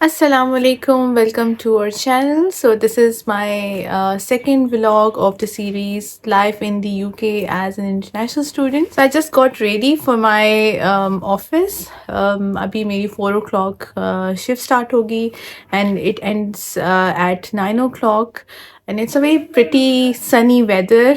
Assalamu alaikum, welcome to our channel. So this is my second vlog of the series Life in the UK as an international student. So I just got ready for my office. Abhi meri 4 o'clock shift start hogi and it ends at 9 o'clock. And it's a very pretty sunny weather.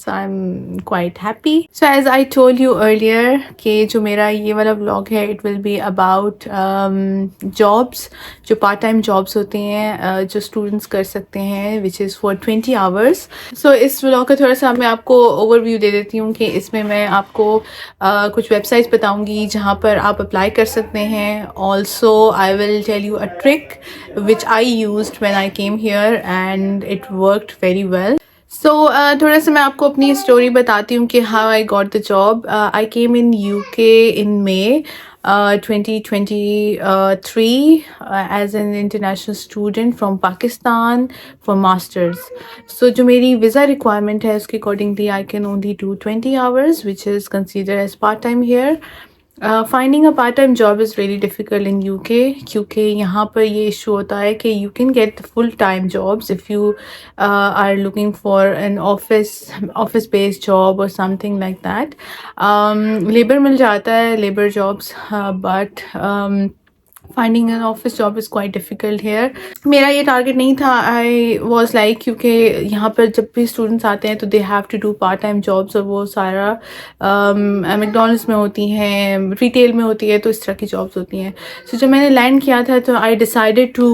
So I'm quite happy. So as I told you earlier کہ جو میرا یہ والا vlog ہے it will be about jobs جو part time jobs ہوتے ہیں جو students کر سکتے ہیں which is for 20 hours. So us vlog کا تھوڑا سا میں آپ کو overview دے دیتی ہوں کہ اس میں میں آپ کو کچھ ویب سائٹس بتاؤں گی جہاں پر آپ اپلائی کر سکتے ہیں. Also I will tell you a trick which I used when I came here and it worked very well. So تھوڑا سا میں آپ کو اپنی اسٹوری بتاتی ہوں کہ how I got the job. I came in UK in May 2023 as an international student from Pakistan for masters. So جو میری ویزا ریکوائرمنٹ ہے اس کے accordingly I can only do 20 hours which is considered as part time here. Finding a part-time job is really difficult in UK کیونکہ یہاں پر یہ issue ہوتا ہے کہ you can get full-time jobs if you are looking for an office-based job or something like that. Labor مل جاتا ہے labor jobs but finding an office job is quite difficult here. میرا یہ ٹارگیٹ نہیں تھا. I was like کیونکہ یہاں پر جب بھی اسٹوڈنٹس آتے ہیں تو they have to do part time jobs اور وہ سارا میکڈونلڈس میں ہوتی ہیں, ریٹیل میں ہوتی ہے, تو اس طرح کی جابس ہوتی ہیں. سو جب میں نے لینڈ کیا تھا تو I decided to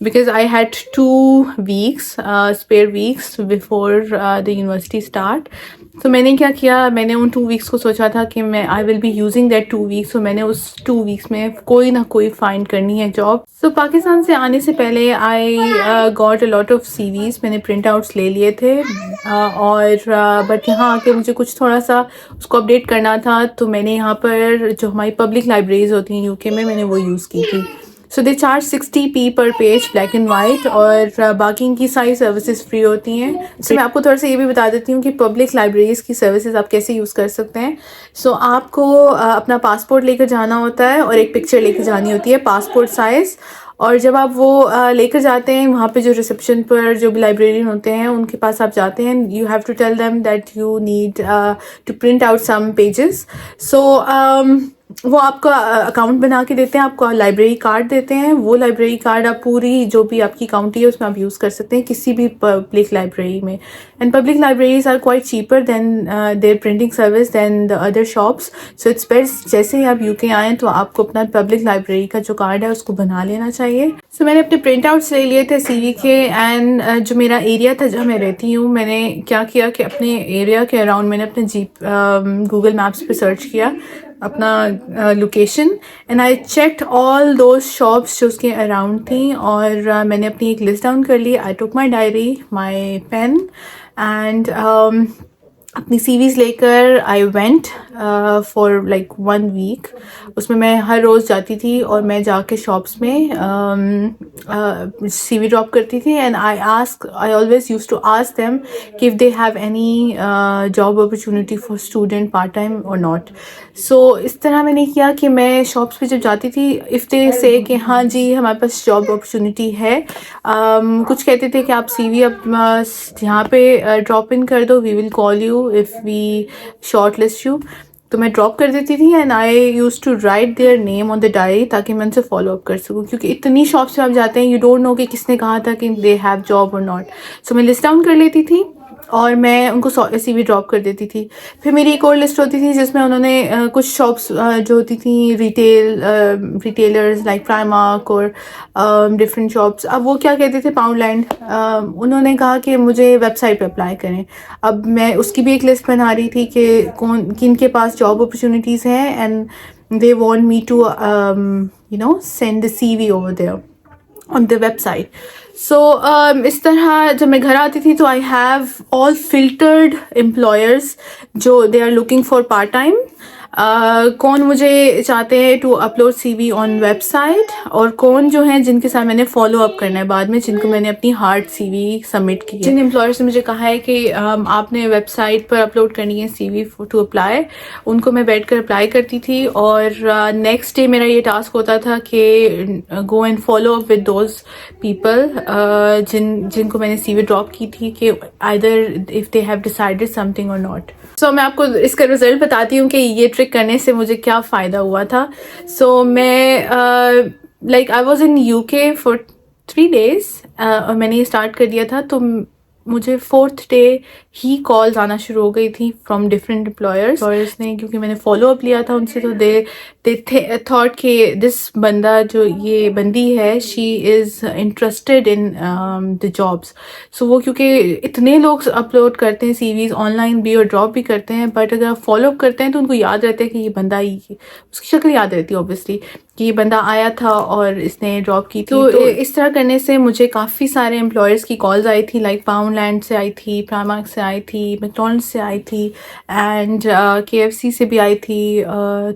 because I had 2 weeks spare weeks before the university start. تو میں نے کیا کیا, میں نے ان 2 weeks کو سوچا تھا کہ میں I will be using that 2 weeks. تو میں نے اس 2 weeks میں کوئی نہ کوئی فائنڈ کرنی ہے جاب. سو پاکستان سے آنے سے پہلے I got a lot of CVs. میں نے پرنٹ آؤٹس لے لیے تھے اور بٹ یہاں آ کے مجھے کچھ تھوڑا سا اس کو اپڈیٹ کرنا تھا. تو میں نے یہاں پر جو ہماری پبلک لائبریریز ہوتی ہیں UK میں نے وہ یوز کی تھی. So they charge 60p per page black and white اور باقی ان کی ساری سروسز فری ہوتی ہیں. سو میں آپ کو تھوڑا سا یہ بھی بتا دیتی ہوں کہ پبلک لائبریریز کی سروسز آپ کیسے یوز کر سکتے ہیں. سو آپ کو اپنا پاسپورٹ لے کر جانا ہوتا ہے اور ایک پکچر لے کے جانی ہوتی ہے پاسپورٹ سائز. اور جب آپ وہ لے کر جاتے ہیں وہاں پہ جو ریسیپشن پر جو بھی لائبریرین ہوتے ہیں ان کے پاس آپ جاتے ہیں, you have to tell them that you need to print out some pages. So وہ آپ کا اکاؤنٹ بنا کے دیتے ہیں, آپ کو لائبریری کارڈ دیتے ہیں. وہ لائبریری کارڈ آپ پوری جو بھی آپ کی کاؤنٹی ہے اس میں آپ یوز کر سکتے ہیں کسی بھی پبلک لائبریری میں. And public libraries are quite cheaper than their printing service than the other shops. So it's best جیسے ہی آپ UK آئیں تو آپ کو اپنا پبلک لائبریری کا جو کارڈ ہے اس کو بنا لینا چاہیے. سو میں نے اپنے پرنٹ آؤٹس لے لیے تھے CV کے. اینڈ جو میرا ایریا تھا جہاں میں رہتی ہوں, میں نے کیا کیا کہ اپنے ایریا کے اراؤنڈ میں نے اپنے گوگل میپس پہ سرچ کیا اپنا location and I checked all those shops جو اس کے اراؤنڈ تھیں اور میں نے اپنی ایک لسٹ ڈاؤن کر لی. آئی ٹوک مائی ڈائری, مائی پین اینڈ اپنی CVs لے کر I went for like 1 week. اس میں میں ہر روز جاتی تھی اور میں جا کے شاپس میں CV ڈراپ کرتی تھی. And I always use to ask them کہ if they have any job opportunity for student part time or not. سو اس طرح میں نے کیا کہ میں شاپس پہ جب جاتی تھی if they say کہ ہاں جی ہمارے پاس جاب اپرچونیٹی ہے, کچھ کہتے تھے کہ آپ CV اب یہاں پہ ڈراپ ان کر دو, we will call you if we short list you. تو میں ڈراپ کر دیتی تھی and I use to write their name on the diary تاکہ میں ان سے فالو اپ کر سکوں, کیونکہ اتنی شاپس میں آپ جاتے ہیں یو ڈونٹ نو کہ کس نے کہا تھا کہ دے ہیو جاب اور ناٹ. سو میں لسٹ ڈاؤن کر لیتی تھی اور میں ان کو CV ڈراپ کر دیتی تھی. پھر میری ایک اور لسٹ ہوتی تھی جس میں انہوں نے کچھ شاپس جو ہوتی تھیں ریٹیلرز لائک پرائمارک اور ڈفرینٹ شاپس. اب وہ کیا کہتے تھے پاؤنڈ لینڈ, انہوں نے کہا کہ مجھے ویب سائٹ پہ اپلائی کریں. اب میں اس کی بھی ایک لسٹ بنا رہی تھی کہ کن کے پاس جاب اپرچونیٹیز ہیں and they want me to send the CV over there on the website. So اس طرح جب میں گھر آتی تھی تو I have all filtered employers جو they are looking for part time. کون مجھے چاہتے ہیں to upload C V on website, اور کون جو ہیں جن کے ساتھ میں نے فالو اپ کرنا ہے بعد میں, جن کو میں نے اپنی ہارڈ سی وی سبمٹ کی ہے. جن امپلائرس نے مجھے کہا ہے کہ آپ نے ویب سائٹ پر اپلوڈ کرنی ہے سی وی ٹو اپلائی, ان کو میں بیٹھ کر اپلائی کرتی تھی, اور نیکسٹ ڈے میرا یہ ٹاسک ہوتا تھا کہ go and follow up with those people جن کو میں نے سی وی ڈراپ کی تھی, کہ either if they have decided something or not. سو میں آپ کو اس کا رزلٹ بتاتی ہوں کہ یہ ٹرک کرنے سے مجھے کیا فائدہ ہوا تھا. سو میں like I was in UK for 3 days, اور میں نے یہ اسٹارٹ کر دیا تھا, تو مجھے 4th ڈے ہی کالز آنا شروع ہو گئی تھی فرام ڈفرینٹ امپلائرس نے, کیونکہ میں نے فالو اپ لیا تھا ان سے, تو دے تھاٹ کہ دس بندہ جو یہ بندی ہے شی is interested in the jobs. سو وہ کیونکہ اتنے لوگ اپلوڈ کرتے ہیں سی ویز آن لائن بھی اور ڈراپ بھی کرتے ہیں, بٹ اگر آپ فالو اپ کرتے ہیں تو ان کو یاد رہتا ہے کہ یہ بندہ اس کی شکل یاد رہتی ہے اوبیسلی کہ یہ بندہ آیا تھا اور اس نے ڈراپ کی تھی. تو اس طرح کرنے سے مجھے کافی سارے امپلائرس کی کالز آئی تھی, لائک پاؤنڈ لینڈ سے آئی تھی, پراماک سے آئی تھی, میکڈونلڈ سے آئی تھی, اینڈ KFC سے بھی آئی تھی.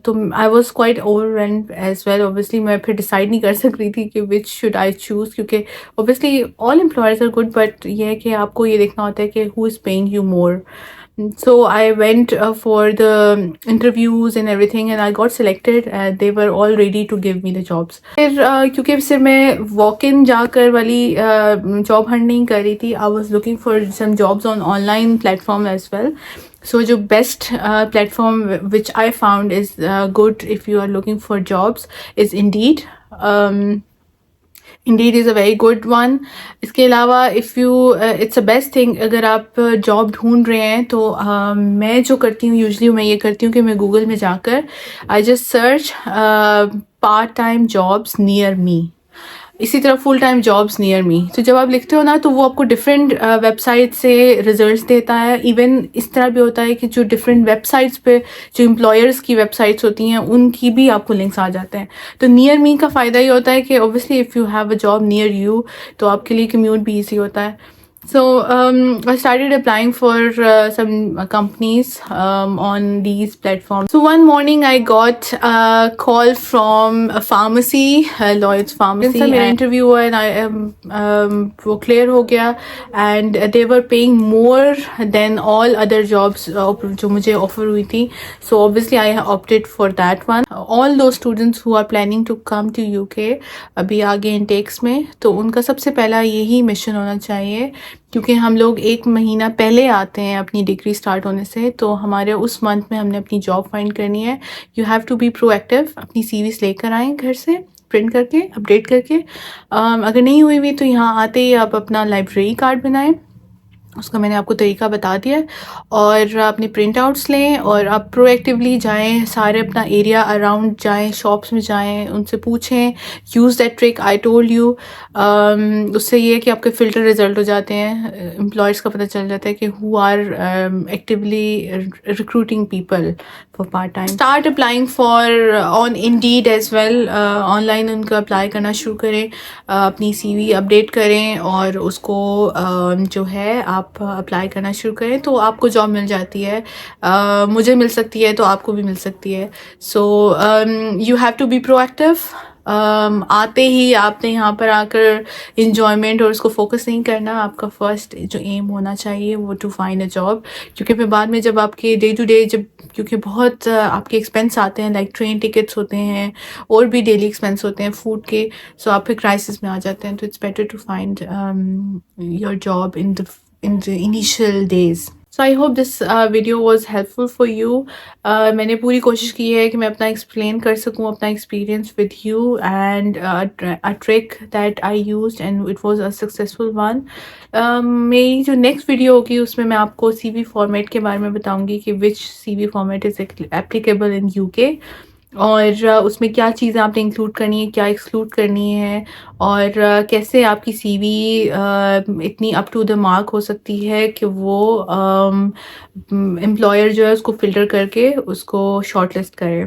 تو I was quite overwhelmed as well. Obviously میں پھر ڈیسائڈ نہیں کر سک رہی تھی کہ وچ شوڈ آئی چوز, کیونکہ obviously all employers are good, but یہ ہے کہ آپ کو یہ دیکھنا ہوتا ہے کہ who is paying you more. So I went for the interviews and everything, and I got selected. They were all ready to give me the jobs. پھر کیونکہ صرف میں واک ان جا کر والی جاب ہنٹ نہیں کر رہی تھی, I was looking for some jobs on online platform as well. So جو best platform which I found is good if you are looking for jobs is Indeed. Indeed is a very good one. اس کے علاوہ it's a best thing اگر آپ job ڈھونڈ رہے ہیں تو میں جو کرتی ہوں یوزلی میں یہ کرتی ہوں کہ میں گوگل میں جا کر I just search part time jobs near me, اسی طرح فل ٹائم جابس نیئر می. تو جب آپ لکھتے ہو نا تو وہ آپ کو ڈفرینٹ ویب سائٹ سے ریزلٹس دیتا ہے. ایون اس طرح بھی ہوتا ہے کہ جو ڈفرینٹ ویب سائٹس پہ جو امپلائرس کی ویب سائٹس ہوتی ہیں ان کی بھی آپ کو لنکس آ جاتے ہیں. تو نیئر می کا فائدہ یہ ہوتا ہے کہ obviously if you have a job near you تو آپ کے لیے کمیوٹ بھی ایزی ہوتا ہے. So I started applying for some companies on these platforms. So one morning I got a call from a pharmacy, Lloyd's Pharmacy. So my interview and وہ clear ہو گیا, and they were paying more than all other jobs جو مجھے offer ہوئی تھی. So obviously I opted for that one. All those students who are planning to come to UK ابھی آگے intakes میں, تو ان کا سب سے پہلا یہی مشن ہونا چاہیے, کیونکہ ہم لوگ 1 مہینہ پہلے آتے ہیں اپنی ڈگری اسٹارٹ ہونے سے, تو ہمارے اس منتھ میں ہم نے اپنی جاب فائنڈ کرنی ہے. You have to be proactive. اپنی سی ویز لے کر آئیں گھر سے, پرنٹ کر کے اپڈیٹ کر کے. اگر نہیں ہوئی ہوئی تو یہاں آتے ہی آپ اپنا لائبریری کارڈ بنائیں, اس کا میں نے آپ کو طریقہ بتا دیا ہے, اور اپنے پرنٹ آؤٹس لیں اور آپ پرو ایکٹیولی جائیں, سارے اپنا ایریا اراؤنڈ جائیں, شاپس میں جائیں, ان سے پوچھیں. Use that trick I told you. اس سے یہ ہے کہ آپ کے فلٹر ریزلٹ ہو جاتے ہیں, امپلائرس کا پتہ چل جاتا ہے کہ who are actually recruiting people for part time. Start applying for on Indeed as well. Online ان کا اپلائی کرنا شروع کریں, اپنی سی وی اپڈیٹ کریں, اور اس کو جو ہے آپ اپلائی کرنا شروع کریں تو آپ کو جاب مل جاتی ہے. مجھے مل سکتی ہے تو آپ کو بھی مل سکتی ہے. So you have to be proactive. آتے ہی آپ نے یہاں پر آ کر انجوائمنٹ اور اس کو فوکس نہیں کرنا. آپ کا فرسٹ جو ایم ہونا چاہیے وہ ٹو فائنڈ اے جاب, کیونکہ پھر بعد میں جب آپ کے ڈے ٹو ڈے کیونکہ بہت آپ کے ایکسپینس آتے ہیں, لائک ٹرین ٹکٹس ہوتے ہیں اور بھی ڈیلی ایکسپینس ہوتے ہیں فوڈ کے, سو آپ پھر کرائسس میں آ جاتے ہیں. تو it's better to find your job in the initial days. So I hope this video was helpful for you. میں نے پوری کوشش کی ہے کہ میں اپنا ایکسپلین کر سکوں اپنا experience with you and a trick that I used and it was a successful one. میری جو نیکسٹ ویڈیو ہوگی اس میں آپ کو سی وی فارمیٹ کے بارے میں بتاؤں گی کہ which C V format is applicable in UK, اور اس میں کیا چیزیں آپ نے انکلوڈ کرنی ہے, کیا ایکسکلوڈ کرنی ہے, اور کیسے آپ کی سی وی اتنی اپ ٹو دا مارک ہو سکتی ہے کہ وہ امپلائر جو ہے اس کو فلٹر کر کے اس کو شارٹ لسٹ کرے.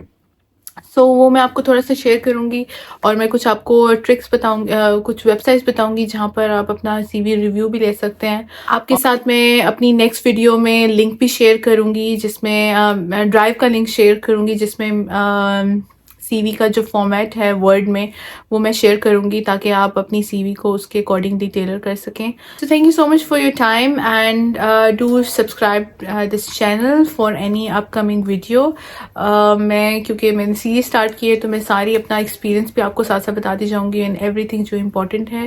سو وہ میں آپ کو تھوڑا سا شیئر کروں گی، اور میں کچھ آپ کو ٹرکس بتاؤں گی، کچھ ویب سائٹس بتاؤں گی جہاں پر آپ اپنا سی وی ریویو بھی لے سکتے ہیں. آپ کے ساتھ میں اپنی نیکسٹ ویڈیو میں لنک بھی شیئر کروں گی، جس میں ڈرائیو کا لنک شیئر کروں گی، جس میں سی وی کا جو فارمیٹ ہے ورڈ میں وہ میں شیئر کروں گی، تاکہ آپ اپنی سی وی کو اس کے اکارڈنگلی ٹیلر کر سکیں. So thank you so much for your time, and do subscribe this channel for any upcoming video. میں کیونکہ میں نے سیریز اسٹارٹ کی ہے تو میں ساری اپنا ایکسپیرینس بھی آپ کو ساتھ ساتھ بتاتی جاؤں گی، اینڈ ایوری تھنگ جو امپورٹنٹ ہے.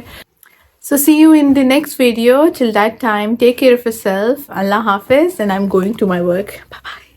So see you in the next video. Till that time, take care of yourself. Allah Hafiz, and I'm going to my work. Bye bye.